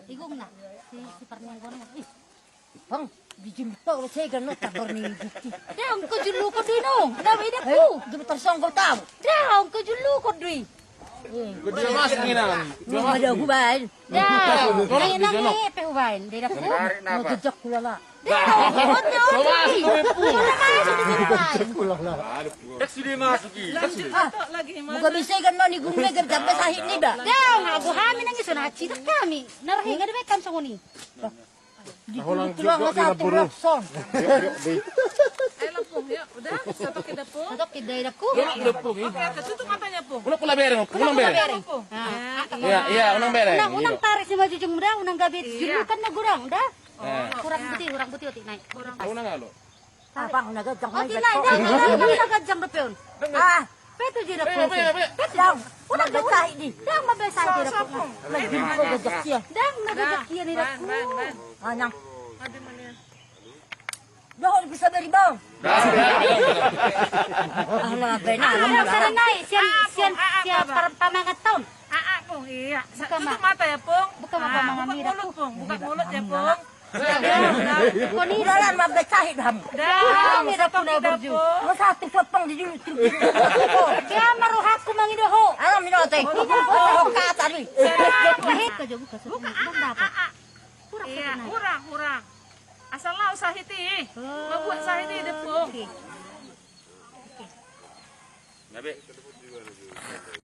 Igong na. Si Parnyang ko naman. Bang, dijumpa ulit saya ganun takor ni Diki. Daong ko julu ko din oh. Dami na ko. Gibitar song ko tao. Daong ko julu ko din. Dia masuk ni nang. Ada hubain. Daong. Ay nang pehubain. Dira ko. Ngejejak kula la. Daong. Masuk ni pu. Kula la. Sudah masuk ni. Buka bisa ganun ni gumbe gerjabe sahit ni ba. Daong aku hamin ang iso na cita kami. Narahinga na ba kam sa kuni. Tulang satu lakson. Ayo Lampung, ya udah satu ke dapur. Satu kiday na ko. Lepung ni. Oke, tutup matanya Pung. Ulang pula bereng, ulang bereng. Pung. Iya, ulang bereng. Unang tarik si Maju Jung dah, unang gabi julukan na gurang dah. Kurang putih otik naik. Ulang ngalo. Apa nagajang may Otik naik dah, nagajang rupion. Ah, Peto di na ko. daw. Unang sahit ni. Dang mabesay di na ko. Lagi ko gejak siya. Dang nagajak kiyan ni na ko. Anang. Ada mana? Doon bisa beri bang. Lah bena Ang sarang naik, siyan pamangat taon. Pung, iya. Buka, Tutup Ma. mata ya Pung. Buka, Ma, Mama Buka Mira, mulut Pung, buka mulut ya Pung. Koni Dalan mabda sahit ham. Dah, Mira satu puna ke berju. dapur. Masati sapang di dulu. Dia maruhak ko mangido ho. Ano minote? Oh, kata ni. Kahit ka jogo ka sa bang dapat. Iya, kurang. Asal lau sahiti. Membuat sahiti deh Pung. Nabe.